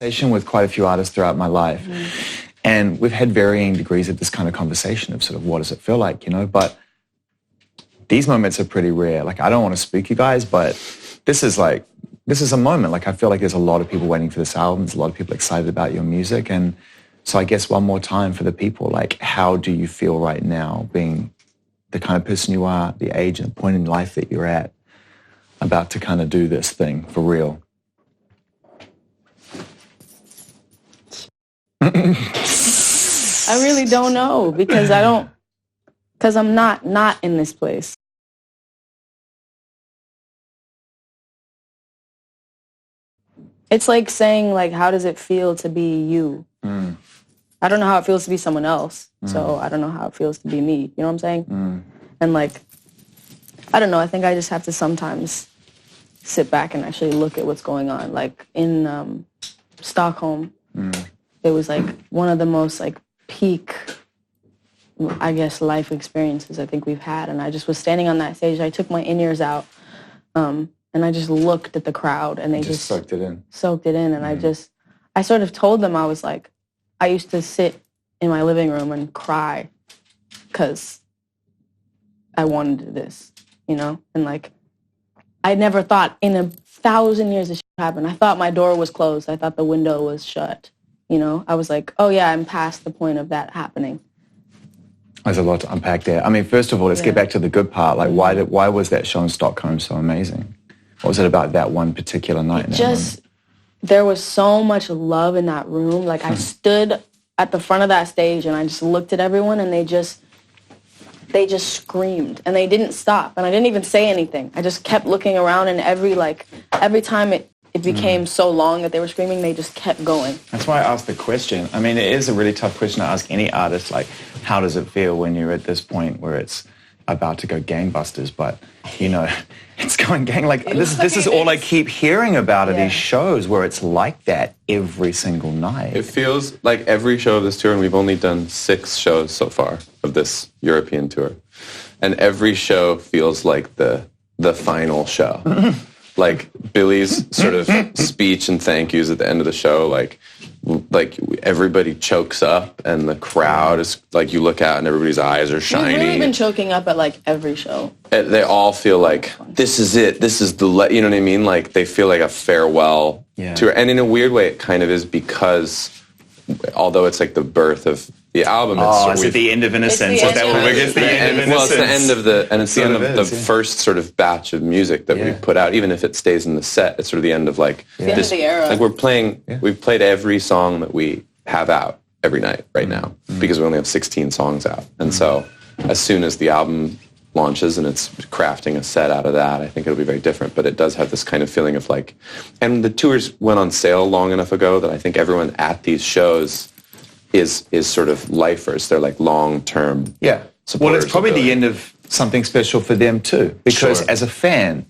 With quite a few artists throughout my life. And we've had varying degrees of this kind of conversation of sort of what does it feel like, you know, but these moments are pretty rare. Like, I don't want to spook you guys, but this is a moment. Like, I feel like there's a lot of people waiting for this album. There's a lot of people excited about your music. And so I guess one more time for the people, like, how do you feel right now being the kind of person you are, the age and the point in life that you're at, about to kind of do this thing for real? I really don't know because I'm not in this place. It's like saying, like, how does it feel to be you? I don't know how it feels to be someone else, so I don't know how it feels to be me. You know what I'm saying? And, like, I don't know. I think I just have to sometimes sit back and actually look at what's going on. Like, in Stockholm, it was, like, one of the most, like, peak, I guess, life experiences I think we've had. And I just was standing on that stage. I took my in-ears out, and I just looked at the crowd, and they just soaked it in. And I sort of told them, I was like, I used to sit in my living room and cry because I wanted this, you know? And, like, I never thought in 1,000 years this should happen. I thought my door was closed. I thought the window was shut. You know, I was like, oh, yeah, I'm past the point of that happening. There's a lot to unpack there. I mean, first of all, let's get back to the good part. Like, why was that show in Stockholm so amazing? What was it about that one particular night? There was so much love in that room. Like, I stood at the front of that stage, and I just looked at everyone, and they just screamed, and they didn't stop. And I didn't even say anything. I just kept looking around, and every time it became so long that they were screaming, they just kept going. That's why I asked the question. I mean, it is a really tough question to ask any artist, like, how does it feel when you're at this point where it's about to go gangbusters, but, you know, it's going gang. Like, this is all I keep hearing about at these shows where it's like that every single night. It feels like every show of this tour, and we've only done 6 shows so far of this European tour, and every show feels like the final show. Like, Billie's sort of speech and thank yous at the end of the show, like everybody chokes up, and the crowd is like, you look out and everybody's eyes are shiny. We've really been choking up at, like, every show. They all feel like, this is it. This is the, you know what I mean? Like, they feel like a farewell tour. And in a weird way, it kind of is, because although it's like the birth of the album, it's the end of Innocence. Is that what it's the end of Innocence? Well, it's the end of the, and it's the end of the first sort of batch of music that we put out. Even if it stays in the set, it's sort of the end of, like, this. The era. Like, we've played every song that we have out every night right now, because we only have 16 songs out. And so as soon as the album launches and it's crafting a set out of that, I think it'll be very different. But it does have this kind of feeling of, like, and the tours went on sale long enough ago that I think everyone at these shows is sort of lifers. They're, like, long-term supporters. Well, it's probably the end of something special for them too, because as a fan,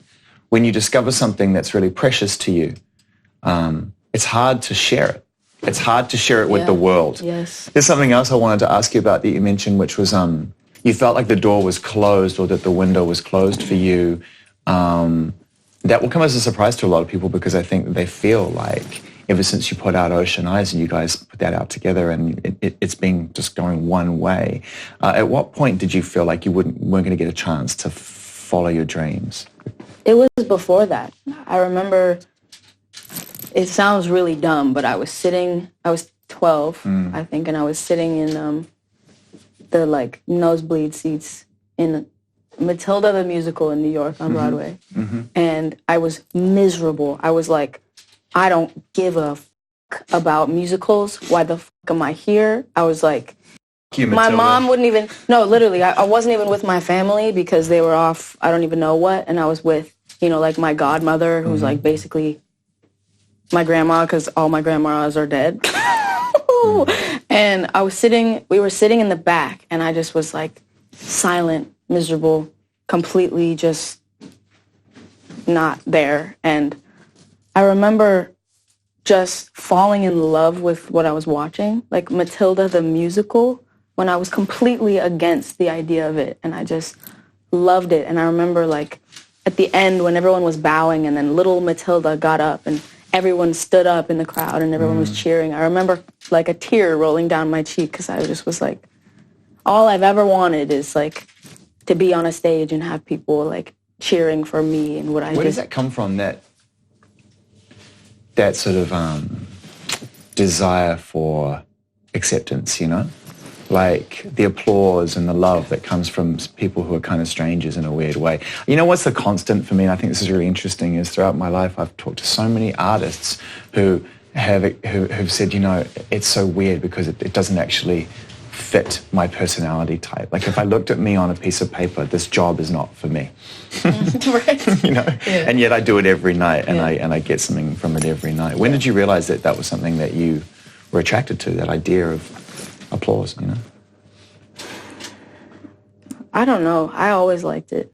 when you discover something that's really precious to you, it's hard to share it. It's hard to share it with the world. Yes. There's something else I wanted to ask you about that you mentioned, which was you felt like the door was closed, or that the window was closed for you. That will come as a surprise to a lot of people, because I think they feel like ever since you put out Ocean Eyes and you guys put that out together, and it's been just going one way. At what point did you feel like you weren't going to get a chance to follow your dreams? It was before that. I remember, it sounds really dumb, but I was 12, I think, and I was sitting in the, like, nosebleed seats in Matilda the musical in New York on Broadway. And I was miserable. I was like, I don't give a about musicals. Why the am I here? I was like, my mom wouldn't even, no, literally, I wasn't even with my family because they were off, I don't even know what, and I was with, you know, like, my godmother, who's like basically my grandma, because all my grandmas are dead. And we were sitting in the back, and I just was, like, silent, miserable, completely just not there. And I remember just falling in love with what I was watching, like Matilda the musical, when I was completely against the idea of it, and I just loved it. And I remember, like, at the end when everyone was bowing, and then little Matilda got up, and everyone stood up in the crowd and everyone was cheering. I remember like a tear rolling down my cheek because I just was like, all I've ever wanted is like to be on a stage and have people like cheering for me and what I did. Where does that come from, that sort of desire for acceptance, you know? Like the applause and the love that comes from people who are kind of strangers in a weird way. You know what's the constant for me, and I think this is really interesting, is throughout my life I've talked to so many artists who've said, you know, it's so weird because it doesn't actually fit my personality type. Like if I looked at me on a piece of paper, this job is not for me. Right. You know, and yet I do it every night, and I get something from it every night. When did you realize that was something that you were attracted to, that idea of applause, you know? I don't know. I always liked it.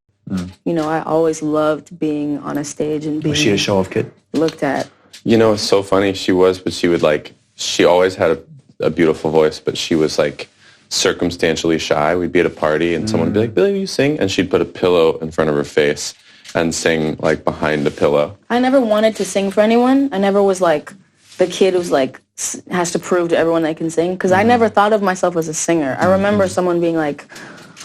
You know, I always loved being on a stage and being... Was she a show-off kid? Looked at. You know, it's so funny. She was, but she always had a beautiful voice, but she was like circumstantially shy. We'd be at a party and someone would be like, Billie, will you sing? And she'd put a pillow in front of her face and sing like behind the pillow. I never wanted to sing for anyone. I never was like the kid who's like has to prove to everyone they can sing, because I never thought of myself as a singer. I remember someone being like,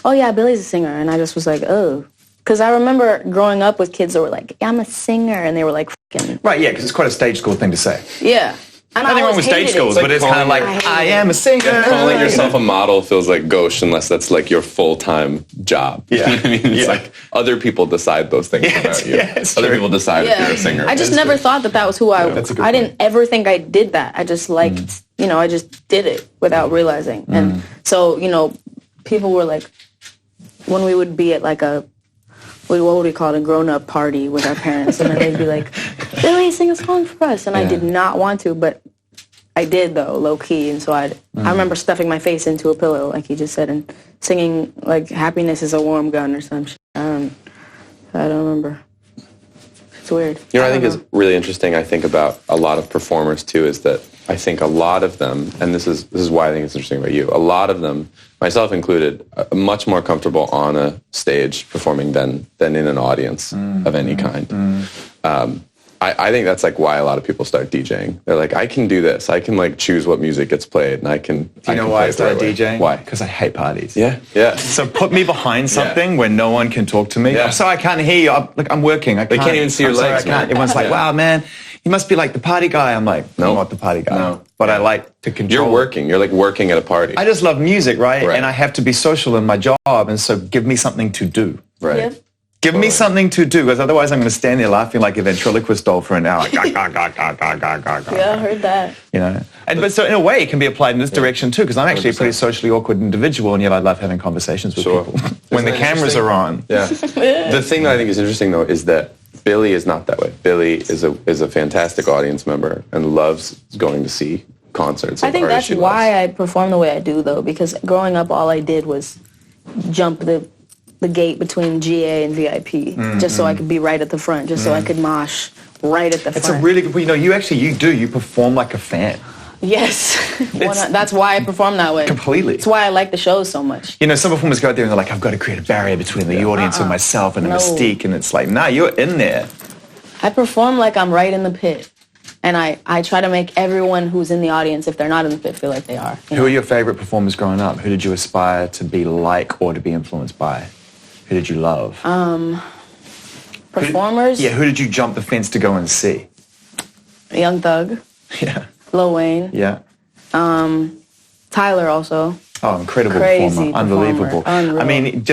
oh yeah, Billie's a singer, and I just was like, oh. Because I remember growing up with kids that were like, I'm a singer, and they were like fucking... Right, yeah, because it's quite a stage school thing to say. Yeah. And Nothing wrong with stage schools, but it's kind of like, I am a singer. Calling yourself a model feels like gauche unless that's like your full-time job. Yeah. You know what I mean? It's like other people decide those things about you. Other people decide if you're a singer. I just never thought that was who I was. I didn't ever think I did that. I just liked, you know, I just did it without realizing. And so, you know, people were like, when we would be at like what would we call it, a grown-up party with our parents, and then they'd be like, Billie, sing a song for us. And I did not want to, but I did, though, low-key. And so I remember stuffing my face into a pillow, like you just said, and singing, like, Happiness is a Warm Gun or some shit. I don't remember. It's weird. You know what I think is really interesting, I think, about a lot of performers, too, is that I think a lot of them, and this is why I think it's interesting about you, a lot of them, myself included, are much more comfortable on a stage performing than in an audience of any kind. I think that's like why a lot of people start DJing. They're like, I can do this. I can like choose what music gets played, and I can. Do you know why I started DJing? Why? Because I hate parties. Yeah, yeah. So put me behind something where no one can talk to me. Yeah. I'm sorry, I can't hear you. I'm working. They can't even see your legs. Everyone's like, wow, man, you must be like the party guy. I'm like, no, I'm not the party guy. No. But I like to control. You're working. You're like working at a party. I just love music, right? And I have to be social in my job, and so give me something to do. Right. Yep. Give me something to do, because otherwise I'm going to stand there laughing like a ventriloquist doll for an hour. Yeah, I heard that. You know, but so in a way it can be applied in this direction too, because I'm actually a pretty socially awkward individual, and yet I love having conversations with people when the cameras are on. Yeah. The thing that I think is interesting though is that Billie is not that way. Billie is a fantastic audience member and loves going to see concerts. I think that's why I perform the way I do, though, because growing up all I did was jump the gate between GA and VIP, just so I could be right at the front, just so I could mosh right at the front. It's a really good, you know, you perform like a fan. Yes. That's why I perform that way. Completely. That's why I like the shows so much. You know, some performers go out there and they're like, I've got to create a barrier between the audience and myself and a mystique, and it's like, nah, you're in there. I perform like I'm right in the pit. And I try to make everyone who's in the audience, if they're not in the pit, feel like they are. Who are your favorite performers growing up? Who did you aspire to be like or to be influenced by? Who did you love? Performers? Who did you jump the fence to go and see? Young Thug. Yeah. Lil Wayne. Yeah. Tyler also. Oh, incredible Crazy performer. Unbelievable. Unreal. I mean,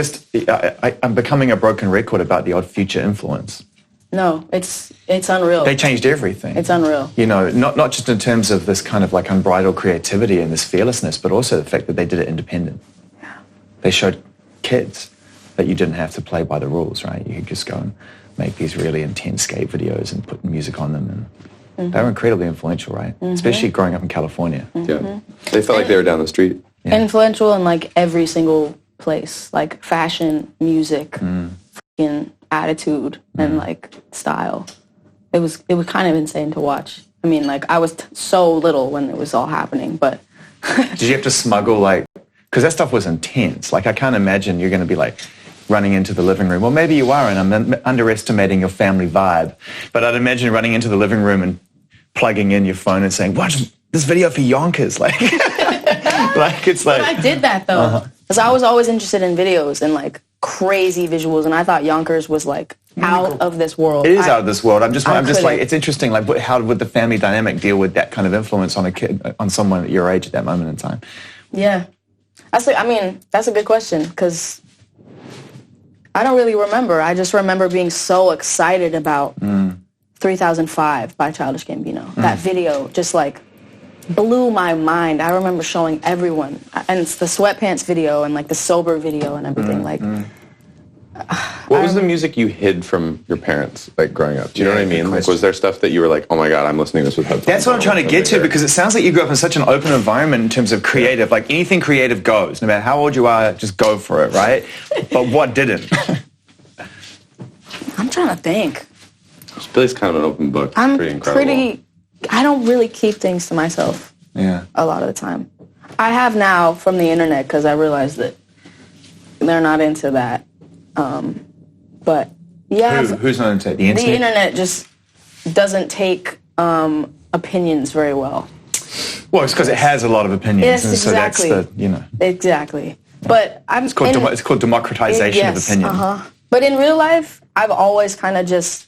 I'm becoming a broken record about the Odd Future influence. No, it's unreal. They changed everything. It's unreal. You know, not just in terms of this kind of like unbridled creativity and this fearlessness, but also the fact that they did it independent. Yeah. They showed kids that you didn't have to play by the rules, right? You could just go and make these really intense skate videos and put music on them, and they were incredibly influential, right? Especially growing up in California. Yeah. They felt like they were down the street. Yeah. Influential in like every single place, like fashion, music, freaking attitude, and like style. It was kind of insane to watch. I mean, like I was so little when it was all happening, but did you have to smuggle like, because that stuff was intense. Like I can't imagine you're going to be like running into the living room. Well, maybe you are, and I'm underestimating your family vibe. But I'd imagine running into the living room and plugging in your phone and saying, watch this video for Yonkers. Like, it's like... But I did that, though. Because I was always interested in videos and, like, crazy visuals. And I thought Yonkers was, like, out of this world. It is out of this world. I'm just like, it's interesting. Like, how would the family dynamic deal with that kind of influence on a kid, on someone at your age at that moment in time? Yeah. That's a good question, because I don't really remember. I just remember being so excited about 3005 by Childish Gambino. That video just, like, blew my mind. I remember showing everyone. And it's the sweatpants video and, like, the sober video and everything. What was the music you hid from your parents, like, growing up? Do you know what I mean? Like, was there stuff that you were like, oh my God, I'm listening to this with headphones? That's what I'm trying to get to, because it sounds like you grew up in such an open environment in terms of creative. Like, anything creative goes. No matter how old you are, just go for it, right? But what didn't? I'm trying to think. Billy's kind of an open book. I'm pretty incredible. I don't really keep things to myself a lot of the time. I have now from the internet, because I realized that they're not into that. But yeah. Who's not into it? The internet? The internet just doesn't take opinions very well. Well, it's because it has a lot of opinions. Yes, and exactly. So that's the, Exactly. But it's called democratization of opinion. But in real life, I've always kind of just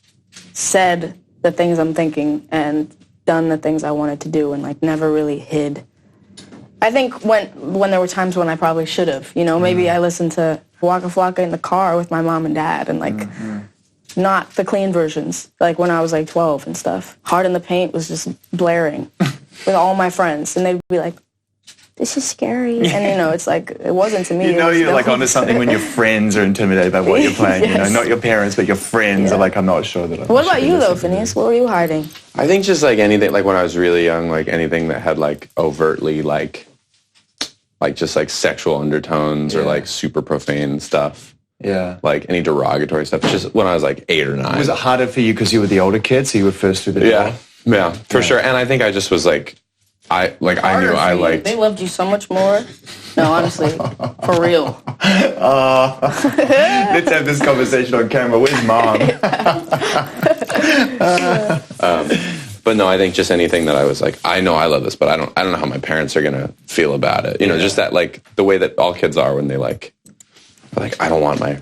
said the things I'm thinking and done the things I wanted to do, and, like, never really hid. I think when there were times when I probably should have, maybe I listened to Waka Flocka in the car with my mom and dad, and, like, not the clean versions, like when I was, like, 12 and stuff. Hard in the Paint was just blaring with all my friends, and they'd be like, this is scary. And, it's like, it wasn't to me. You're like onto something when your friends are intimidated by what you're playing. Yes. Not your parents, but your friends are like, I'm not sure that What about you, though, Finneas? What were you hiding? I think just, like, anything, like, when I was really young, like, anything that had, like, overtly, like just, like, sexual undertones or, like, super profane stuff. Yeah. Like, any derogatory stuff. Just when I was, like, 8 or 9. Was it harder for you because you were the older kid, so you were first through the door? Yeah, for sure. And I think I just was, like, I knew I liked... They loved you so much more. No, honestly, for real. Let's have this conversation on camera. Where's Mom? But no, I think just anything that I was like, I know I love this, but I don't know how my parents are gonna feel about it. Just that, like, the way that all kids are when they like I don't want my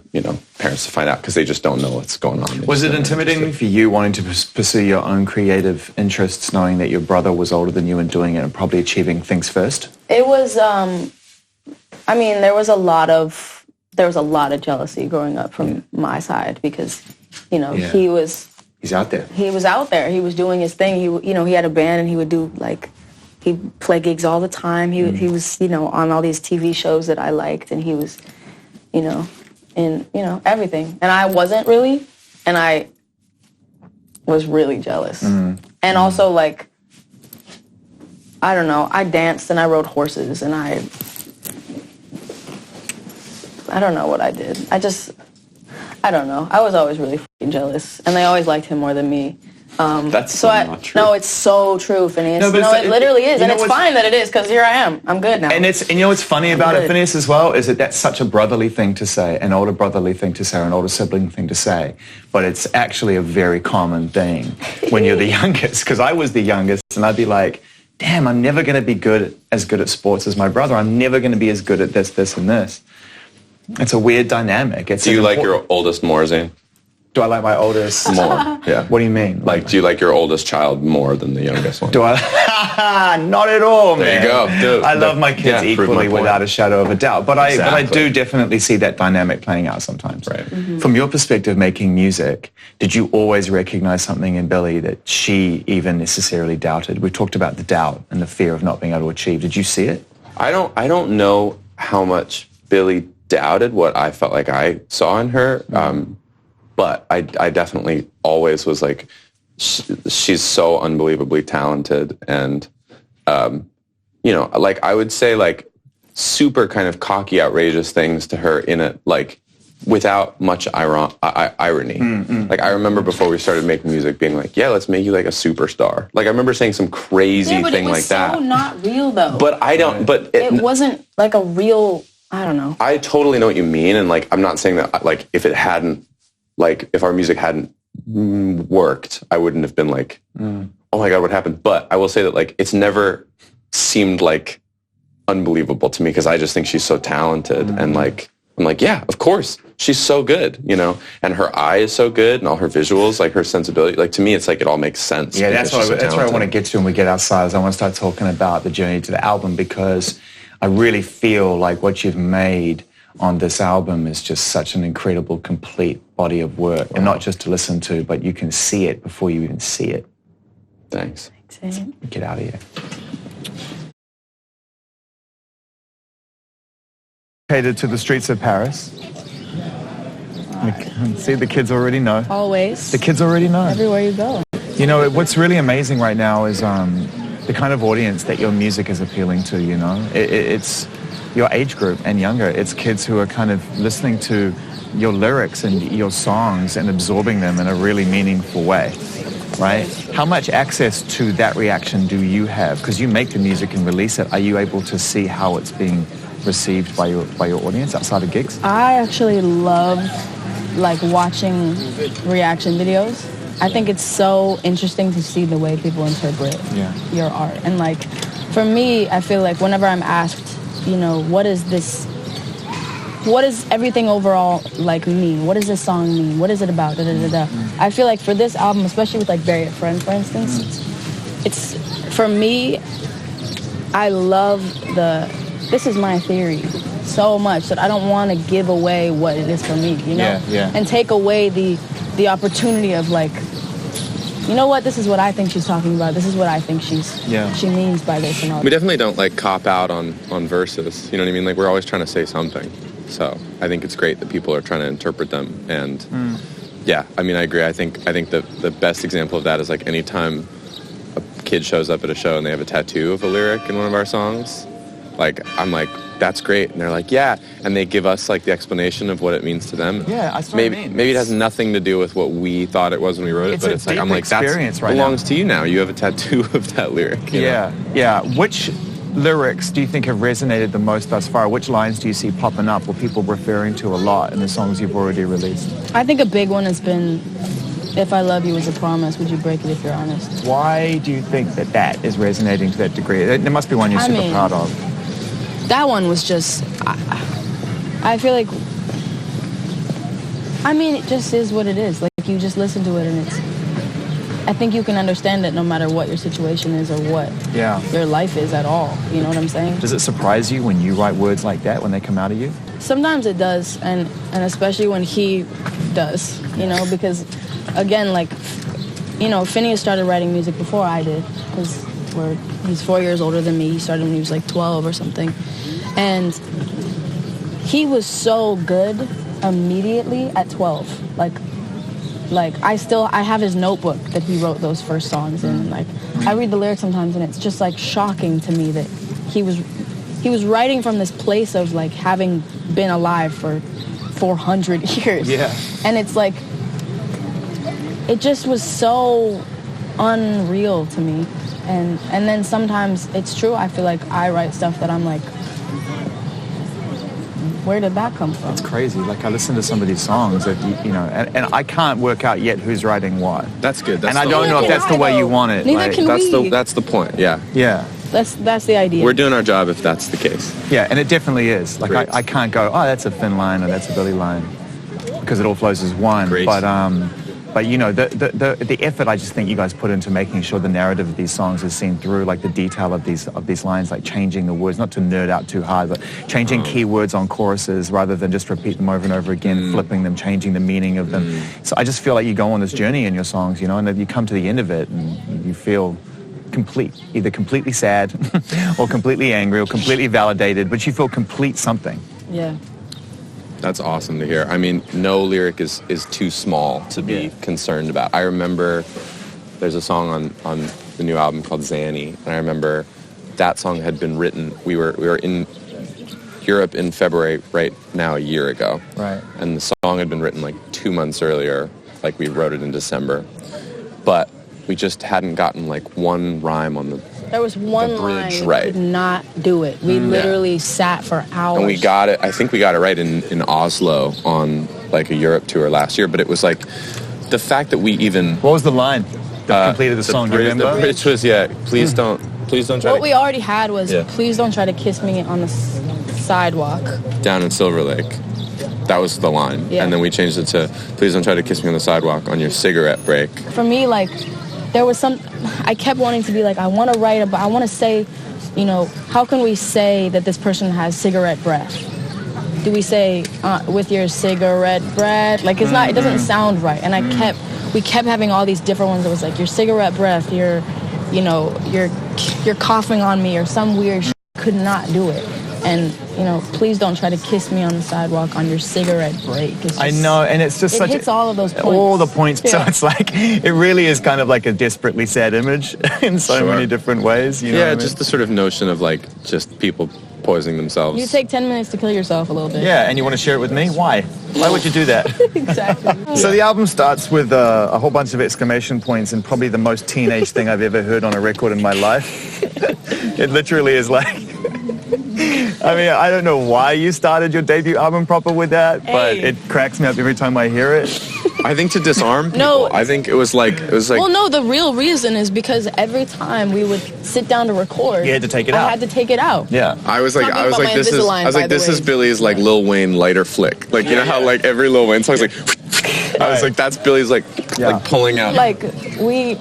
parents to find out, because they just don't know what's going on. Was it intimidating for you wanting to pursue your own creative interests, knowing that your brother was older than you and doing it and probably achieving things first? It was. There was a lot of jealousy growing up from my side, because he was. He's out there. He was out there. He was doing his thing. He had a band, and he would do, like, he'd play gigs all the time. He was on all these TV shows that I liked, and he was. In everything. And I wasn't really, and I was really jealous. And also, like, I don't know, I danced and I rode horses, and I don't know what I did. I don't know. I was always really fucking jealous, and they always liked him more than me. That's not true. No, it's so true, Finneas. No, it literally is, and it's fine that it is, because here I am. I'm good now. And what's funny about it, Finneas, as well, is that that's such a brotherly thing to say, an older brotherly thing to say, or an older sibling thing to say. But it's actually a very common thing when you're the youngest. Because I was the youngest, and I'd be like, damn, I'm never going to be as good at sports as my brother. I'm never going to be as good at this, and this. It's a weird dynamic. Do you like your oldest more, Zane? Do I like my oldest more? Yeah. What do you mean? Like, do you like your oldest child more than the youngest one? Do I? Not at all, man. There you go. Dude, I love my kids equally, without a shadow of a doubt. But I do definitely see that dynamic playing out sometimes. Right. Mm-hmm. From your perspective, making music, did you always recognize something in Billie that she even necessarily doubted? We talked about the doubt and the fear of not being able to achieve. Did you see it? I don't know how much Billie doubted what I felt like I saw in her. But I definitely always was like, she's so unbelievably talented, and like, I would say, like, super kind of cocky, outrageous things to her in it, like, without much irony. Like, I remember before we started making music being like, yeah, let's make you like a superstar. Like, I remember saying some crazy thing like that. It was so not real, though. But I don't. But it wasn't like a real. I don't know. I totally know what you mean, and, like, I'm not saying that, like, if it hadn't. Like, if our music hadn't worked, I wouldn't have been like, oh my God, what happened? But I will say that like it's never seemed like unbelievable to me because I just think she's so talented and like I'm like, yeah, of course. She's so good, you know, and her eye is so good and all her visuals, like her sensibility, like to me, it's like it all makes sense. Yeah, that's what I want to get to when we get outside is I want to start talking about the journey to the album because I really feel like what you've made on this album is just such an incredible, complete body of work and not just to listen to, but you can see it before you even see it. Thanks. Get out of here. Headed to the streets of Paris. See, the kids already know. Always. The kids already know. Everywhere you go. You know, what's really amazing right now is the kind of audience that your music is appealing to, you know. It's your age group and younger. It's kids who are kind of listening to your lyrics and your songs and absorbing them in a really meaningful way, right? How much access to that reaction do you have? Because you make the music and release it. Are you able to see how it's being received by your audience outside of gigs? I actually love like watching reaction videos. I think it's so interesting to see the way people interpret your art. And like for me, I feel like whenever I'm asked, you know, what does everything overall like mean? What does this song mean? What is it about? I feel like for this album, especially with like Bury It Friend, for instance, it's for me, I love this is my theory so much that I don't want to give away what it is for me, you know? And take away the opportunity of like, you know what, this is what I think she's talking about. This is what I think she means by this and all. We definitely don't like cop out on verses, you know what I mean? Like we're always trying to say something. So I think it's great that people are trying to interpret them. And yeah, I mean, I agree. I think the best example of that is like anytime a kid shows up at a show and they have a tattoo of a lyric in one of our songs, like I'm like, that's great. And they're like, yeah. And they give us like the explanation of what it means to them. Yeah, that's what maybe, I mean. Maybe it has nothing to do with what we thought it was when we wrote it, but it's like, I'm like, that belongs to you now. You have a tattoo of that lyric. You know? Yeah. Which lyrics do you think have resonated the most thus far? Which lines do you see popping up or people referring to a lot in the songs you've already released? I think a big one has been, if I love you as a promise, would you break it if you're honest? Why do you think that is resonating to that degree? There must be one you're super proud of. That one was just, I feel like, I mean, it just is what it is. Like, you just listen to it and I think you can understand it no matter what your situation is or what your life is at all. You know what I'm saying? Does it surprise you when you write words like that, when they come out of you? Sometimes it does, and especially when he does, you know, because, again, like, you know, Finneas started writing music before I did, because he's 4 years older than me. He started when he was like 12 or something. And he was so good immediately at 12. Like I have his notebook that he wrote those first songs in. Like I read the lyrics sometimes and it's just like shocking to me that he was writing from this place of like having been alive for 400 years. Yeah. And it's like, it just was so unreal to me. And then sometimes it's true, I feel like I write stuff that I'm like, where did that come from? It's crazy. Like I listen to some of these songs that you know, and I can't work out yet who's writing what. That's good. And I don't know if that's the way you want it. Neither can we. That's the point. Yeah. Yeah. That's the idea. We're doing our job if that's the case. Yeah, and it definitely is. Like I can't go, oh, that's a Finn line or that's a Billie line, because it all flows as one. Great. But you know, the effort I just think you guys put into making sure the narrative of these songs is seen through, like the detail of these lines, like changing the words, not to nerd out too hard, but changing keywords on choruses rather than just repeat them over and over again, flipping them, changing the meaning of them. So I just feel like you go on this journey in your songs, you know, and then you come to the end of it and you feel complete, either completely sad or completely angry or completely validated, but you feel complete something. Yeah. That's awesome to hear. I mean, no lyric is too small to be concerned about. I remember there's a song on the new album called Zanny, and I remember that song had been written. We were in Europe in February, right now a year ago. Right. And the song had been written like 2 months earlier, like we wrote it in December. But we just hadn't gotten like one rhyme on the There was one bridge line right. we could not do it. We literally sat for hours. And we got it, I think we got it right in Oslo on like a Europe tour last year, but it was like the fact that we even... What was the line completed the song, remember? The bridge was, please don't try What we already had was, please don't try to kiss me on the sidewalk. Down in Silver Lake. That was the line. Yeah. And then we changed it to, please don't try to kiss me on the sidewalk on your cigarette break. For me, like, there was I kept wanting to be like, I want to write about, I want to say, you know, how can we say that this person has cigarette breath? Do we say, with your cigarette breath? Like, it's not, it doesn't sound right. And we kept having all these different ones that was like, your cigarette breath, you're coughing on me or some weird shit. Could not do it. And, you know, please don't try to kiss me on the sidewalk on your cigarette break. I know, and it's just it hits all of those points. All the points. Yeah. So it's like, it really is kind of like a desperately sad image in so many different ways. You know what I mean? Just the sort of notion of like, just people poisoning themselves. You take 10 minutes to kill yourself a little bit. Yeah, and you want to share it with me? Why? Why would you do that? Exactly. So the album starts with a whole bunch of exclamation points and probably the most teenage thing I've ever heard on a record in my life. It literally is like... I mean, I don't know why you started your debut album proper with that, but it cracks me up every time I hear it. I think to disarm people. No. I think it was like... Well, no, the real reason is because every time we would sit down to record... You had to take it out. I had to take it out. Yeah. I was like, this is Billie's like Lil Wayne lighter flick. Like, you know how like every Lil Wayne song's like... I was like, that's Billie's like pulling out. Like, we...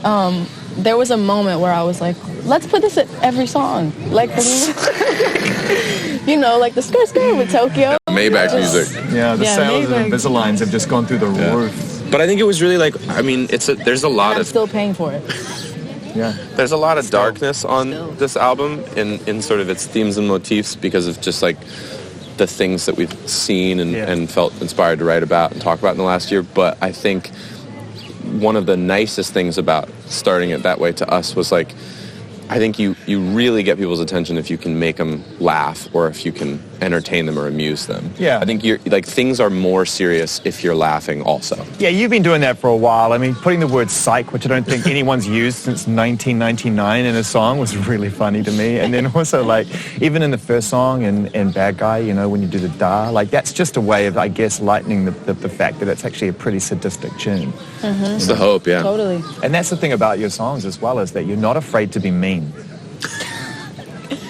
there was a moment where I was like, let's put this at every song. Like, you know, like the skirt with Tokyo. Maybach music. Yeah, the sales of Invisaligns have just gone through the roof. But I think it was really like, I mean, there's a lot I'm of... still paying for it. Yeah. There's a lot of darkness on this album in sort of its themes and motifs because of just like the things that we've seen and felt inspired to write about and talk about in the last year. But I think one of the nicest things about starting it that way to us was like, I think you really get people's attention if you can make them laugh or if you can entertain them or amuse them. Yeah. I think things are more serious if you're laughing also. Yeah, you've been doing that for a while. I mean, putting the word psych, which I don't think anyone's used since 1999 in a song, was really funny to me. And then also, like, even in the first song in Bad Guy, you know, when you do the da, like, that's just a way of, I guess, lightening the fact that it's actually a pretty sadistic tune. Mm-hmm. It's the hope, yeah. Totally. And that's the thing about your songs as well, is that you're not afraid to be mean.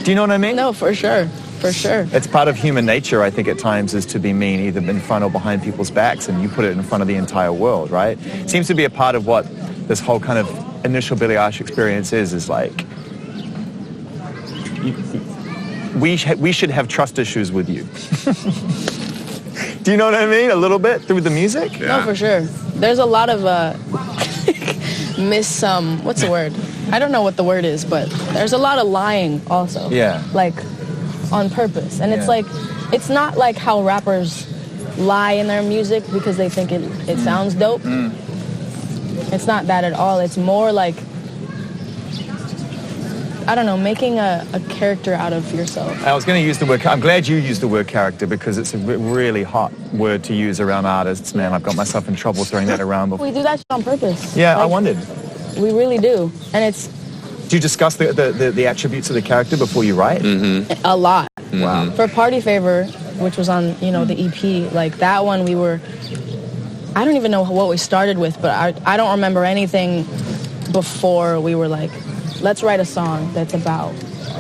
Do you know what I mean? No, for sure. For sure. It's part of human nature, I think, at times, is to be mean, either in front or behind people's backs, and you put it in front of the entire world, right? Seems to be a part of what this whole kind of initial Billie Eilish experience is like, we should have trust issues with you. Do you know what I mean? A little bit through the music? Yeah. No, for sure. There's a lot of what's the word? I don't know what the word is, but there's a lot of lying also. Yeah. Like, on purpose. And it's like, it's not like how rappers lie in their music because they think it sounds dope. It's not that at all. It's more like, I don't know, making a character out of yourself. I was going to use the word, I'm glad you used the word character because it's a really hot word to use around artists, man. I've got myself in trouble throwing that around before. We do that shit on purpose. Yeah, like, I wondered. We really do. And it's... Do you discuss the attributes of the character before you write? Mm-hmm. A lot. Wow. For Party Favor, which was on, you know, the EP, like that one we were... I don't even know what we started with, but I don't remember anything before we were like, let's write a song that's about,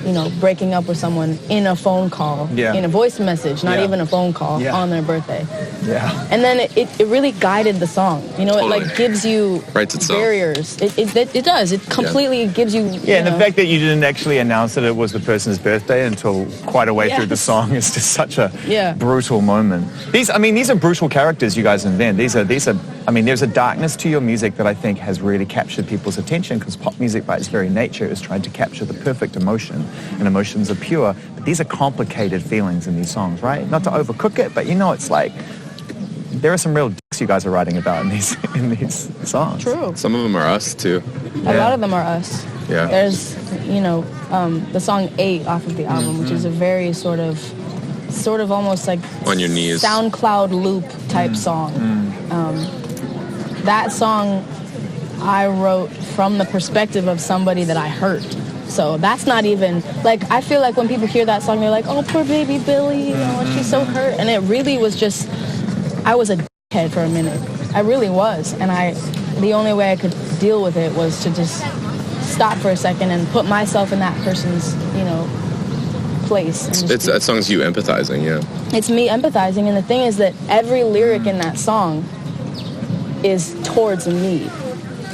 you know, breaking up with someone in a phone call, in a voice message, not even a phone call, on their birthday. Yeah. And then it really guided the song. You know, totally. It like gives you barriers. It does. It completely gives you... Yeah, and the fact that you didn't actually announce that it was the person's birthday until quite a way through the song is just such a brutal moment. These are brutal characters you guys invent. These are. I mean, there's a darkness to your music that I think has really captured people's attention because pop music by its very nature is trying to capture the perfect emotion, and emotions are pure, but these are complicated feelings in these songs, right? Not to overcook it, but you know, it's like, there are some real dicks you guys are writing about in these songs. True. Some of them are us, too. A lot of them are us. Yeah. There's, you know, the song 8 off of the album, which is a very sort of almost like... On your knees. SoundCloud loop type song. That song I wrote from the perspective of somebody that I hurt. So that's not even, like, I feel like when people hear that song, they're like, oh, poor baby Billie, you know, she's so hurt. And it really was just, I was a dickhead for a minute. I really was. And I the only way I could deal with it was to just stop for a second and put myself in that person's, place. That song's you empathizing, yeah. It's me empathizing, and the thing is that every lyric in that song is towards me.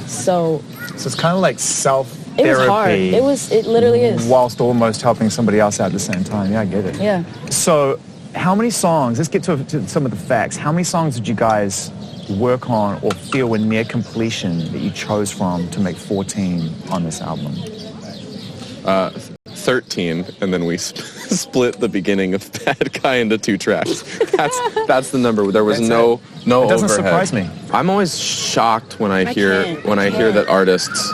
So it's kind of like self-therapy. It was hard. It literally is. Whilst almost helping somebody else out at the same time. Yeah, I get it. Yeah. So how many songs, let's get to some of the facts. How many songs did you guys work on or feel were near completion that you chose from to make 14 on this album? 13, and then we split the beginning of Bad Guy into 2 tracks. That's the number. There was no It doesn't overhead. surprise me. I'm always shocked when I hear that artists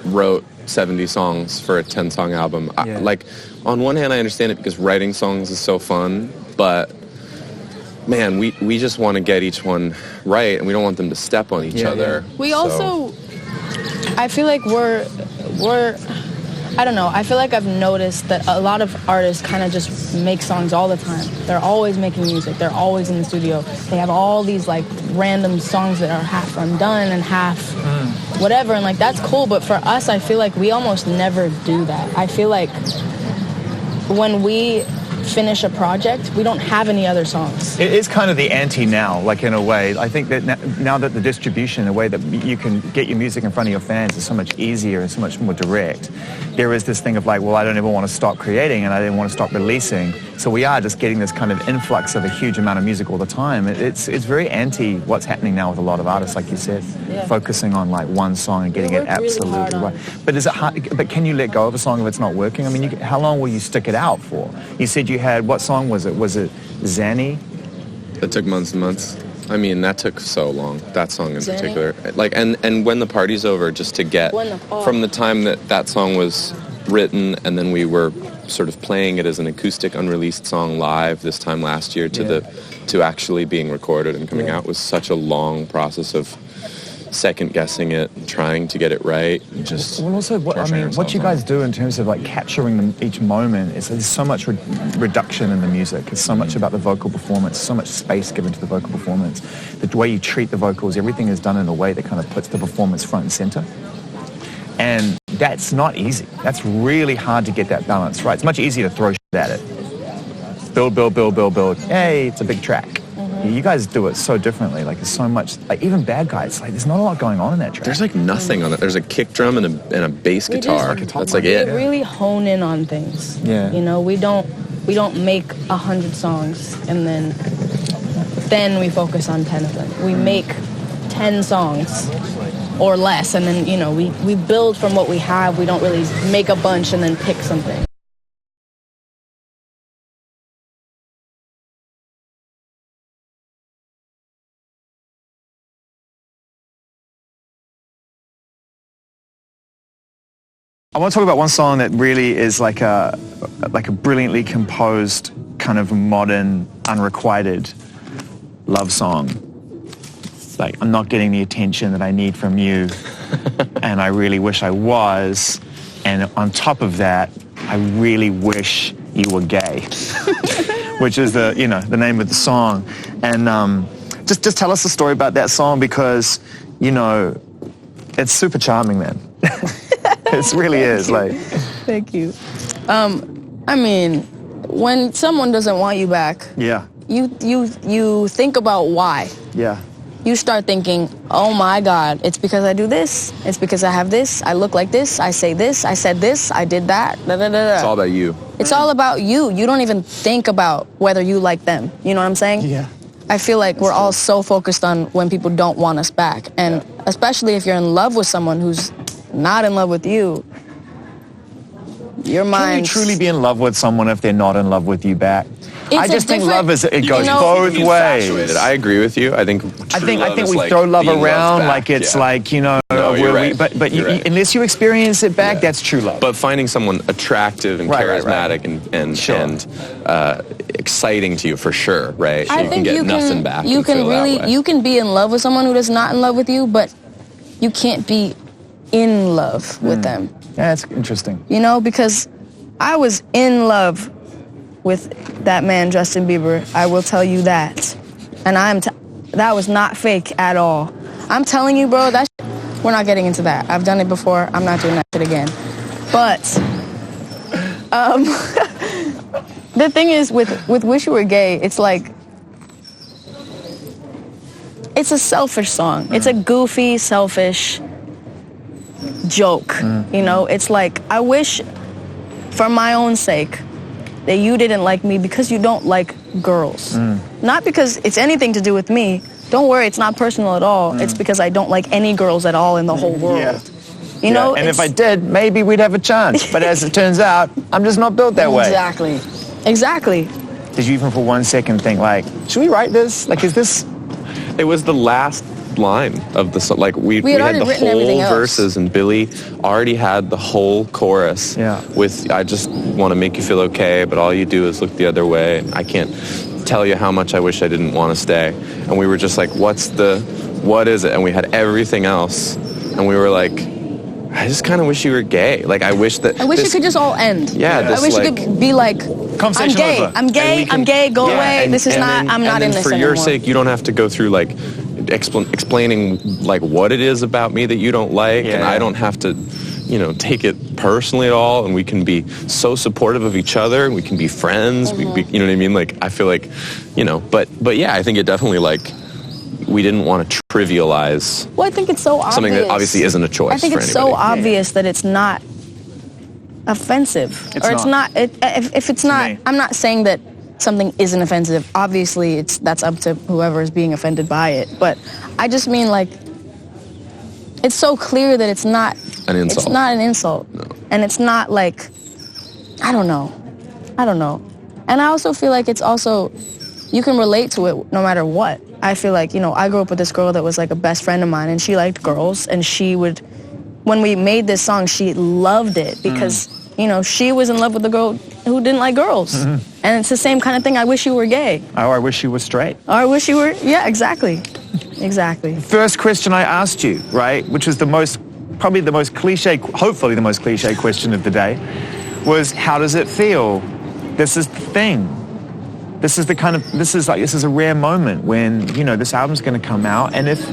wrote 70 songs for a 10-song album. Yeah. Like, on one hand, I understand it because writing songs is so fun, but man, we just want to get each one right, and we don't want them to step on each other. Yeah. We also, I feel like we're I don't know, I feel like I've noticed that a lot of artists kind of just make songs all the time. They're always making music. They're always in the studio. They have all these like random songs that are half undone and half whatever, and like that's cool, but for us, I feel like we almost never do that. I feel like when we finish a project, we don't have any other songs. It is kind of the anti now, like in a way. I think that now that the distribution, the way that you can get your music in front of your fans is so much easier and so much more direct, there is this thing of like, well, I don't ever want to stop creating and I didn't want to stop releasing. So we are just getting this kind of influx of a huge amount of music all the time. It's very anti what's happening now with a lot of artists, like you said, focusing on like one song and getting it absolutely right. But is it hard? But can you let go of a song if it's not working? I mean, how long will you stick it out for? You said you had, what song was it? Was it Zanny? That took months and months. I mean, that took so long. That song in particular. Like, and When the Party's Over, just to get from the time that song was written, and then we were sort of playing it as an acoustic unreleased song live this time last year to actually being recorded and coming out was such a long process of second guessing it, trying to get it right, and just also what you guys do in terms of like capturing each moment is there's so much reduction in the music. It's so much about the vocal performance, so much space given to the vocal performance. The way you treat the vocals, everything is done in a way that kind of puts the performance front and center. And that's not easy. That's really hard to get that balance right. It's much easier to throw shit at it. Build. Hey, it's a big track. You guys do it so differently. Like, there's so much, like, even Bad Guys, like, there's not a lot going on in that track. There's, like, nothing on it. There's a kick drum and a bass guitar. That's, like, it. We really hone in on things. Yeah. You know, we don't make 100 songs and then we focus on 10 of them. We make 10 songs or less, and then, you know, we build from what we have. We don't really make a bunch and then pick something. I want to talk about one song that really is like a brilliantly composed, kind of modern, unrequited love song. It's like, I'm not getting the attention that I need from you, and I really wish I was. And on top of that, I really wish you were gay, which is the name of the song. And just tell us the story about that song, because, you know, it's super charming, man. It really is. Like, thank you. I mean, when someone doesn't want you back, you think about why. Yeah. You start thinking, oh my God, it's because I do this. It's because I have this. I look like this. I say this. I said this. I did that. Da, da, da, da. It's all about you. It's all about you. You don't even think about whether you like them. You know what I'm saying? Yeah. I feel like we're all so focused on when people don't want us back. And especially if you're in love with someone who's not in love with you, your mind. Can you truly be in love with someone if they're not in love with you back? I just think love is, it goes both ways. I agree with you. I think we throw love around like it's like, you know, right. but unless you experience it back, that's true love. But finding someone attractive and charismatic and exciting to you, for sure, right? I think you can get nothing back. You can be in love with someone who is not in love with you, but you can't be in love with them. Yeah, that's interesting. You know, because I was in love with that man, Justin Bieber. I will tell you that. And that was not fake at all. I'm telling you, bro, that shit, we're not getting into that. I've done it before. I'm not doing that shit again. But the thing is, with Wish You Were Gay, it's like, it's a selfish song. It's a goofy, selfish joke, you know? It's like, I wish, for my own sake, that you didn't like me because you don't like girls. Not because it's anything to do with me. Don't worry, it's not personal at all. It's because I don't like any girls at all in the whole world. Yeah. You know? And if I did, maybe we'd have a chance. But as it turns out, I'm just not built that way. Exactly. Exactly. Did you even for 1 second think, like, should we write this? Like, is this... It was the last line of the song. Like we had the whole verses, and Billie already had the whole chorus. Yeah. With I just want to make you feel okay, but all you do is look the other way. And I can't tell you how much I wish I didn't want to stay. And we were just like, what is it? And we had everything else, and we were like, I just kind of wish you were gay. Like, I wish it could just all end. Yeah. I wish it could be like, I'm gay. Over. I'm gay. Go away. This is not. I'm not in this anymore. For your sake, you don't have to go through like explaining like what it is about me that you don't like, and I don't have to, you know, take it personally at all. And we can be so supportive of each other, and we can be friends. You know what I mean? Like, I feel like, you know, but yeah, I think it definitely like. We didn't want to trivialize. Well, I think it's so obvious. Something that obviously isn't a choice. I think it's so obvious that it's not offensive, it's not. If it's not, I'm not saying that something isn't offensive. Obviously, that's up to whoever is being offended by it. But I just mean, like, it's so clear that it's not an insult. It's not an insult, no. And it's not like, I don't know. And I also feel like it's also, you can relate to it no matter what. I feel like, you know, I grew up with this girl that was like a best friend of mine, and she liked girls, and she would, when we made this song, she loved it because, you know, she was in love with the girl who didn't like girls. And it's the same kind of thing. I wish you were gay. Or I wish you were straight. Or I wish you were, yeah, exactly. Exactly. First question I asked you, right, which was probably the most cliche, hopefully the most cliche question of the day, was how does it feel? This is the thing. This is a rare moment when, you know, this album's going to come out, and if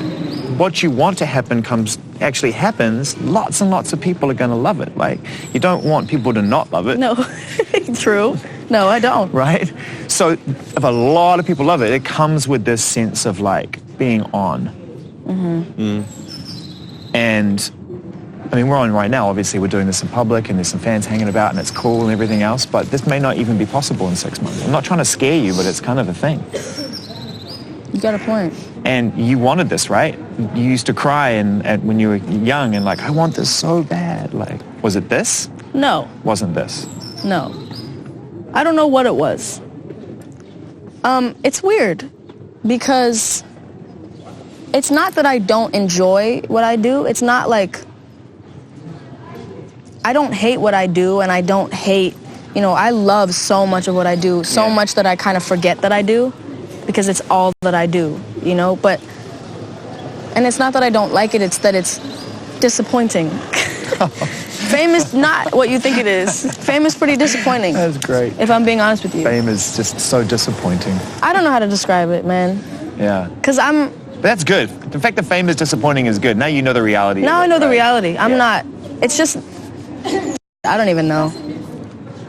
what you want to happen actually happens, lots and lots of people are going to love it. Like, you don't want people to not love it. No, true. No, I don't. Right? So if a lot of people love it, it comes with this sense of, like, being on. And I mean, we're on right now. Obviously, we're doing this in public, and there's some fans hanging about, and it's cool and everything else, but this may not even be possible in 6 months. I'm not trying to scare you, but it's kind of a thing. You got a point. And you wanted this, right? You used to cry when you were young and like, I want this so bad. Like, was it this? No. Wasn't this? No. I don't know what it was. It's weird because it's not that I don't enjoy what I do. It's not like I don't hate what I do, and I don't hate, you know, I love so much of what I do, so much that I kind of forget that I do because it's all that I do, you know, and it's not that I don't like it, it's that it's disappointing. Fame is not what you think it is. Fame is pretty disappointing. That's great. If I'm being honest with you. Fame is just so disappointing. I don't know how to describe it, man. Yeah. Because But that's good. The fact that fame is disappointing is good. Now you know the reality. Now I know the reality. I'm not, it's just, I don't even know.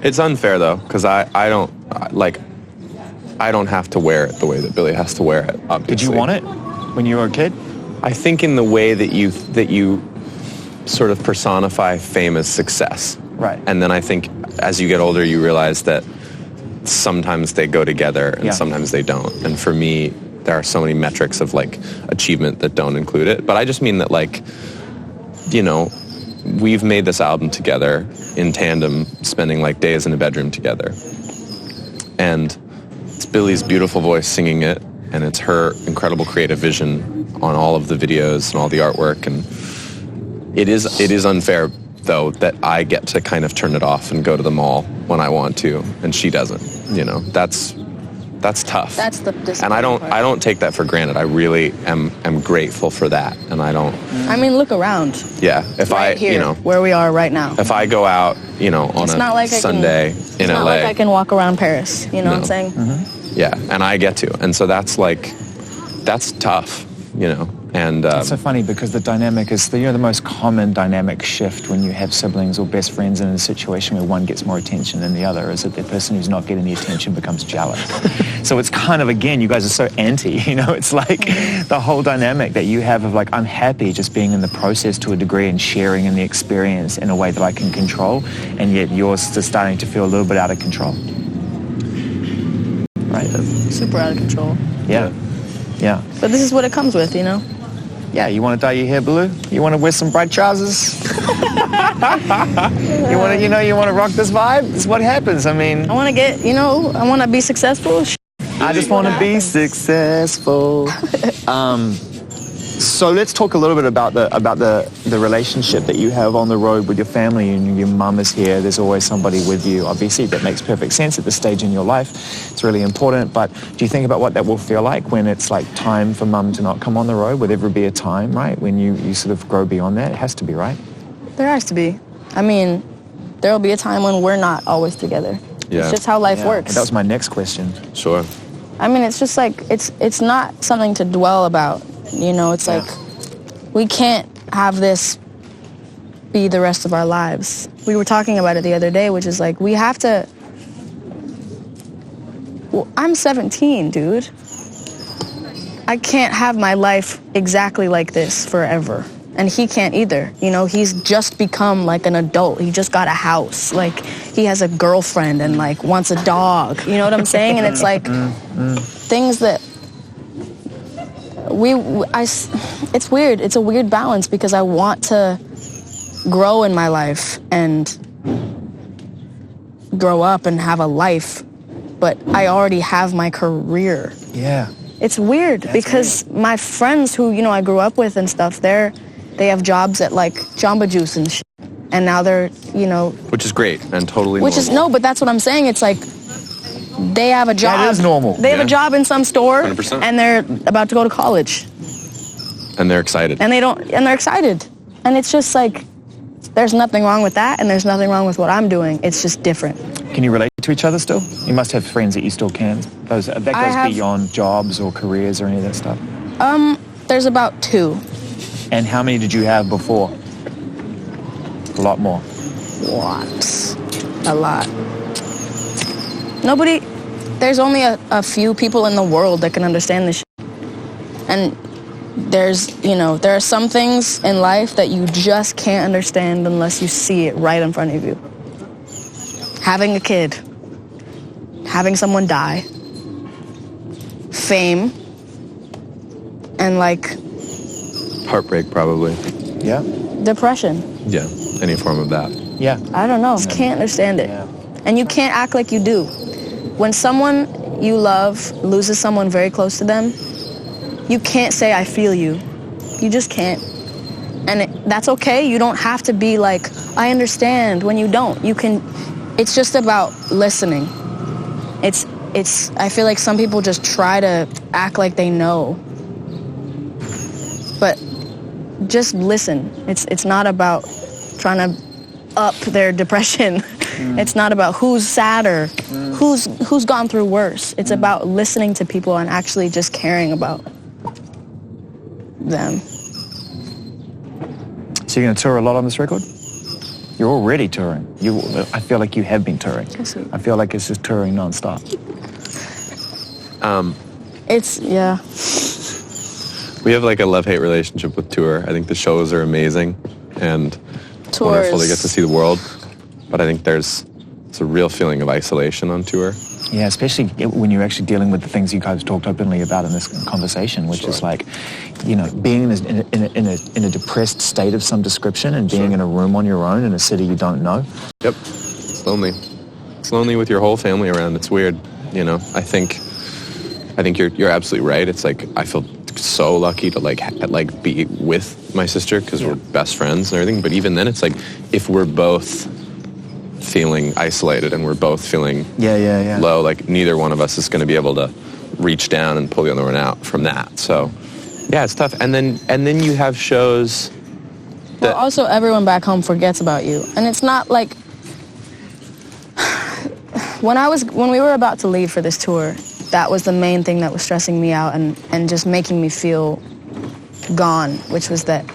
It's unfair though, because I don't have to wear it the way that Billie has to wear it. Obviously. Did you want it when you were a kid? I think in the way that you sort of personify fame as success. Right. And then I think as you get older, you realize that sometimes they go together and sometimes they don't. And for me, there are so many metrics of like achievement that don't include it. But I just mean that, like, you know, we've made this album together in tandem, spending like days in a bedroom together. And it's Billie's beautiful voice singing it, and it's her incredible creative vision on all of the videos and all the artwork. And it is unfair, though, that I get to kind of turn it off and go to the mall when I want to, and she doesn't. You know, that's tough. That's the and I don't take that for granted. I really am grateful for that, and I don't. I mean, look around. Yeah, if right here, you know, where we are right now. If I go out, you know, on Sunday in LA, it's not like I can walk around Paris. You know what I'm saying? Yeah, and I get to, and so that's tough. you know. And it's so funny because the dynamic is the most common dynamic shift when you have siblings or best friends in a situation where one gets more attention than the other is that the person who's not getting the attention becomes jealous. So it's kind of, again, you guys are so anti, you know, it's like the whole dynamic that you have of like, I'm happy just being in the process to a degree and sharing in the experience in a way that I can control, and yet you're still starting to feel a little bit out of control. Right. Super out of control. Yeah. Yeah. But this is what it comes with, you know? Yeah, you want to dye your hair blue? You want to wear some bright trousers? You want to rock this vibe? This is what happens. I mean, I want to get, I want to be successful. I just want to be successful. So let's talk a little bit about the relationship that you have on the road with your family. And your mum is here. There's always somebody with you. Obviously, that makes perfect sense at this stage in your life. It's really important. But do you think about what that will feel like when it's like time for mum to not come on the road? Will there ever be a time, right, when you sort of grow beyond that? It has to be, right? There has to be. I mean, there will be a time when we're not always together. Yeah. It's just how life works. That was my next question. Sure. I mean, it's just like, it's not something to dwell about. It's like, we can't have this be the rest of our lives. We were talking about it the other day, which is like, we have to... Well, I'm 17, dude. I can't have my life exactly like this forever. And he can't either. He's just become like an adult. He just got a house. Like, he has a girlfriend and like wants a dog. You know what I'm saying? And it's like things that it's weird. It's a weird balance because I want to grow in my life and grow up and have a life, but I already have my career. Yeah. It's weird because my friends who, I grew up with and stuff, they have jobs at like Jamba Juice and shit. And now they're, Which is great and totally normal. But that's what I'm saying. It's like they have a job. That is normal. They have a job in some store 100%. and they're about to go to college. And they're excited. And they're excited. And it's just like, there's nothing wrong with that and there's nothing wrong with what I'm doing. It's just different. Can you relate to each other still? You must have friends that you still can. That goes beyond jobs or careers or any of that stuff. There's about 2. And how many did you have before? A lot more. What? A lot. There's only a few people in the world that can understand this shit. And there are some things in life that you just can't understand unless you see it right in front of you. Having a kid. Having someone die. Fame. And like... Heartbreak, probably. Yeah. Depression. Yeah, any form of that. Yeah. I don't know. Just can't understand it. Yeah. And you can't act like you do. When someone you love loses someone very close to them, you can't say, I feel you. You just can't. And that's okay. You don't have to be like, I understand when you don't. You can, it's just about listening. I feel like some people just try to act like they know. But just listen. It's not about trying to up their depression. It's not about who's sadder, who's gone through worse. It's about listening to people and actually just caring about them. So you're going to tour a lot on this record? You're already touring. I feel like you have been touring. I feel like it's just touring nonstop. Yeah. We have like a love-hate relationship with tour. I think the shows are amazing and it's wonderful to get to see the world. But I think it's a real feeling of isolation on tour. Yeah, especially when you're actually dealing with the things you guys talked openly about in this conversation, which is like, being in a depressed state of some description and being in a room on your own in a city you don't know. Yep, it's lonely. It's lonely with your whole family around. It's weird, I think you're absolutely right. It's like I feel so lucky to be with my sister because we're best friends and everything. But even then, it's like if we're both feeling isolated and we're both feeling low, like neither one of us is going to be able to reach down and pull the other one out from that. So yeah, it's tough. And then you have shows that... Well, also everyone back home forgets about you. And it's not like when we were about to leave for this tour, that was the main thing that was stressing me out and just making me feel gone, which was that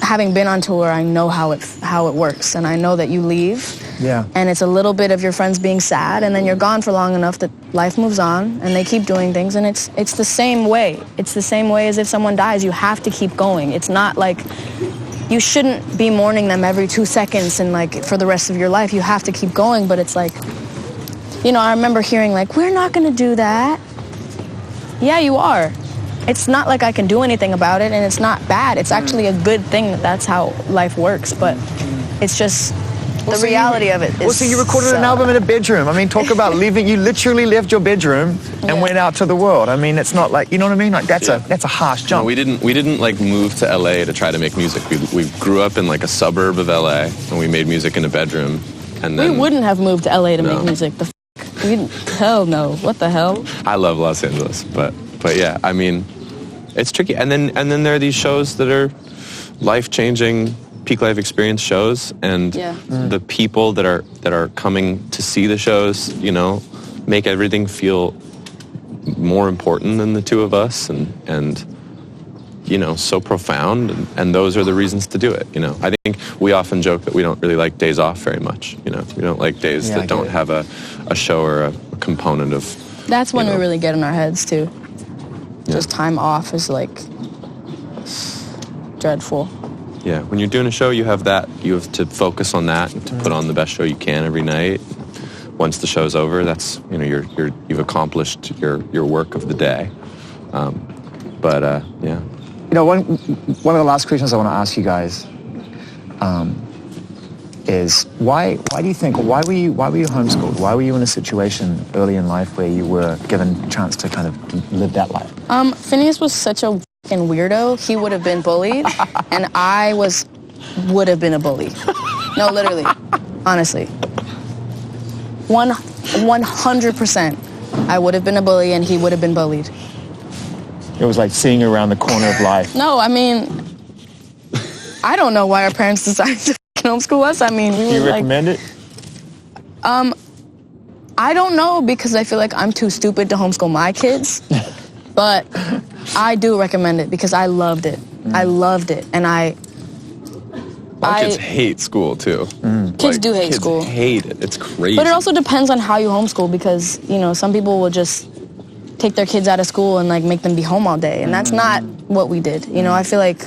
having been on tour, I know how it works, and I know that you leave, and it's a little bit of your friends being sad, and then you're gone for long enough that life moves on, and they keep doing things, and it's the same way. It's the same way as if someone dies. You have to keep going. It's not like you shouldn't be mourning them every 2 seconds and like for the rest of your life. You have to keep going, but it's like, you know, I remember hearing like, we're not going to do that. Yeah, you are. It's not like I can do anything about it, and it's not bad. It's actually a good thing that that's how life works, but it's just the reality of it is... Well, so you recorded an album in a bedroom. I mean, talk about leaving. You literally left your bedroom and went out to the world. I mean, it's not like, you know what I mean? Like, that's a harsh jump. No, we didn't like move to LA to try to make music. We grew up in like a suburb of LA, and we made music in a bedroom, and then... We wouldn't have moved to LA to make music. Hell no. What the hell? I love Los Angeles, but yeah, I mean, it's tricky. And then there are these shows that are life-changing, peak life experience shows, and the people that are coming to see the shows, you know, make everything feel more important than the two of us, and you know, so profound, and those are the reasons to do it. You know, I think we often joke that we don't really like days off very much. You know, we don't like days that don't have a show or a component of... That's when we really get in our heads too. Just time off is like dreadful. Yeah, when you're doing a show, you have to focus on that and to put on the best show you can every night. Once the show's over, that's, you know, you've accomplished your work of the day. Yeah. You know, one of the last questions I want to ask you guys is why were you homeschooled? Why were you in a situation early in life where you were given a chance to kind of live that life? Finneas was such a fucking weirdo. He would have been bullied, and I would have been a bully. No, literally, honestly, 100%. I would have been a bully, and he would have been bullied. It was like seeing around the corner of life. No, I mean, I don't know why our parents decided to homeschool us. I mean, we Do you recommend it? I don't know, because I feel like I'm too stupid to homeschool my kids. But I do recommend it because I loved it. I loved it, and my kids hate school too. Kids do hate school. Kids hate it. It's crazy. But it also depends on how you homeschool, because, you know, some people will just take their kids out of school and like make them be home all day, and that's not what we did. You know, I feel like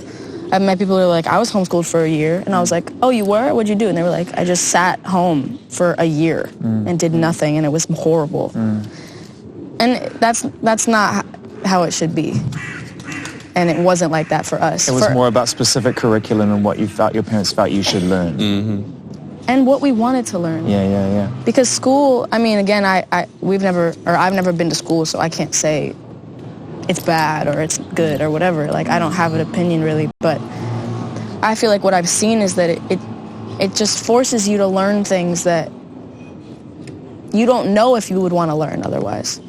I've met people who are like, I was homeschooled for a year, and I was like, oh, you were? What'd you do? And they were like, I just sat home for a year and did nothing, and it was horrible. And that's not how it should be. And it wasn't like that for us. It was more about specific curriculum and what your parents felt you should learn. And what we wanted to learn. Yeah. Because school, I mean, again, I've never been to school, so I can't say it's bad or it's good or whatever. Like, I don't have an opinion really, but I feel like what I've seen is that it just forces you to learn things that you don't know if you would want to learn otherwise.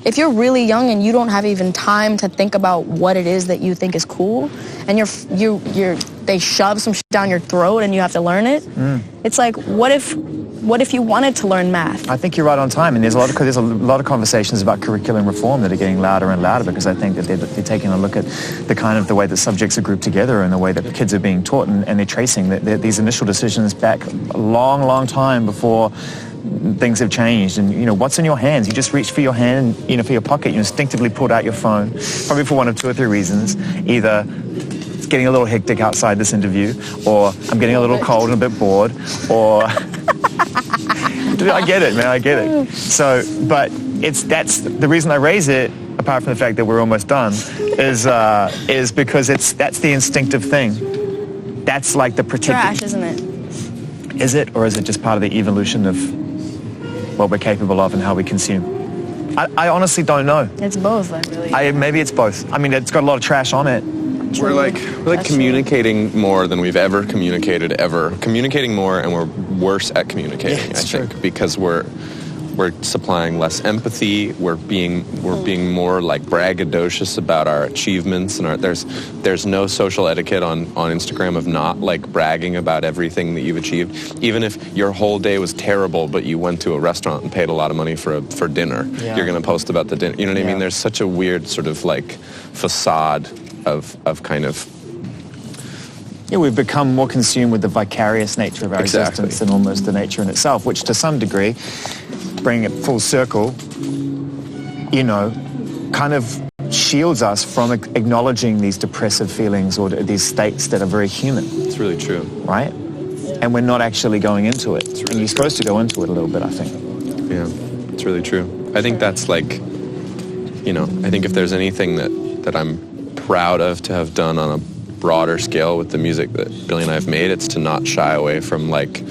If you're really young and you don't have even time to think about what it is that you think is cool, and they shove some shit down your throat and you have to learn it, it's like, what if you wanted to learn math? I think you're right on time, and there's a lot of conversations about curriculum reform that are getting louder and louder, because I think that they're taking a look at the way that subjects are grouped together and the way that the kids are being taught, and they're tracing these initial decisions back a long, long time before things have changed. And, you know, what's in your hands? You just reached for your hand, you know, for your pocket. You instinctively pulled out your phone, probably for one of two or three reasons. Either it's getting a little hectic outside this interview, or I'm getting a little cold and a bit bored, or... I get it, man, I get it. So, but that's the reason I raise it, apart from the fact that we're almost done, is because that's the instinctive thing. That's like the protected... Trash, isn't it? Is it, or is it just part of the evolution of what we're capable of and how we consume? I honestly don't know. It's both, like, really. Maybe it's both. I mean, it's got a lot of trash on it. We're like communicating more than we've ever communicated ever. Communicating more, and we're worse at communicating, I think, because we're we're supplying less empathy. We're being more like braggadocious about our achievements, and there's no social etiquette on Instagram of not like bragging about everything that you've achieved. Even if your whole day was terrible, but you went to a restaurant and paid a lot of money for dinner, you're going to post about the dinner. You know what I mean? There's such a weird sort of like facade of kind of. Yeah, we've become more consumed with the vicarious nature of our existence than almost the nature in itself, which to some degree, bringing it full circle, you know, kind of shields us from acknowledging these depressive feelings or these states that are very human. It's really true. Right? And we're not actually going into it. Really and you're supposed to go into it a little bit, I think. Yeah, it's really true. I think that's like, you know, I think if there's anything that I'm proud of to have done on a broader scale with the music that Billie and I have made, it's to not shy away from like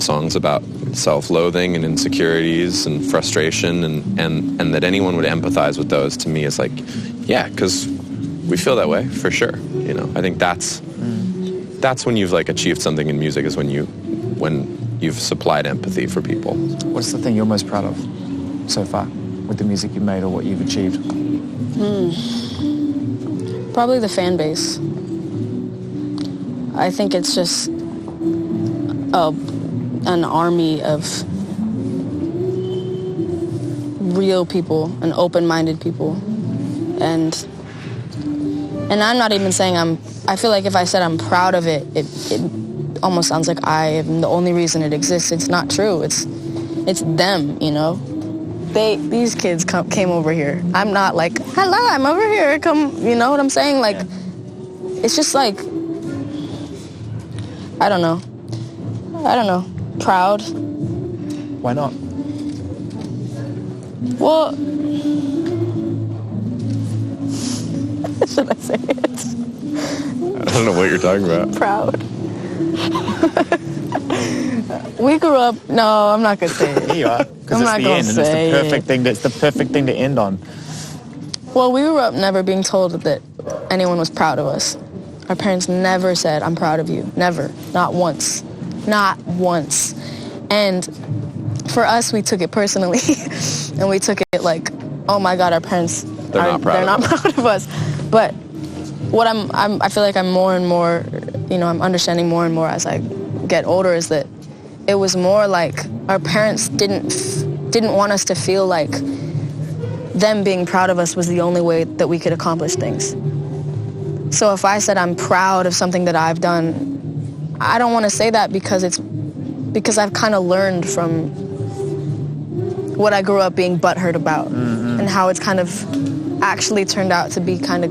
songs about self-loathing and insecurities and frustration, and that anyone would empathize with those, to me is like, yeah, because we feel that way for sure. You know, I think that's when you've like achieved something in music, is when you've supplied empathy for people. What's the thing you're most proud of so far with the music you've made or what you've achieved? Probably the fan base. I think it's just an army of real people and open-minded people. And I'm not even saying I feel like if I said I'm proud of it, it almost sounds like I am the only reason it exists. It's not true. It's them, you know? These kids came over here. I'm not like, hello, I'm over here, come, you know what I'm saying? Like, it's just like, I don't know. Proud. Why not? Well, should I say it? I don't know what you're talking about. Proud. We grew up. No, I'm not gonna say it. Here you are. Because I'm it's not the gonna end, and say it's the perfect thing. It's the perfect thing to end on. Well, we grew up never being told that anyone was proud of us. Our parents never said, "I'm proud of you." Never. Not once. Not once. And for us, we took it personally, and we took it like, "Oh my God, our parents they're not proud of us." But what I feel like I'm more and more, you know, I'm understanding more and more as I get older, is that it was more like our parents didn't want us to feel like them being proud of us was the only way that we could accomplish things. So if I said I'm proud of something that I've done, I don't want to say that because I've kind of learned from what I grew up being butthurt about, and how it's kind of actually turned out to be kind of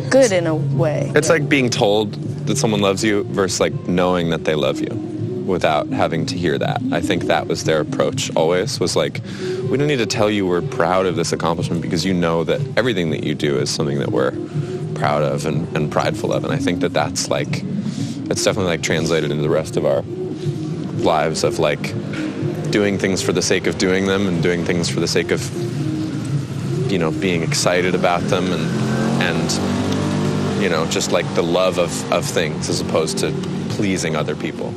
good in a way. It's like being told that someone loves you versus like knowing that they love you without having to hear that. I think that was their approach always, was like, we don't need to tell you we're proud of this accomplishment because you know that everything that you do is something that we're proud of and prideful of. And I think that's like, it's definitely like translated into the rest of our lives of like doing things for the sake of doing them and doing things for the sake of, you know, being excited about them and you know, just like the love of things as opposed to pleasing other people.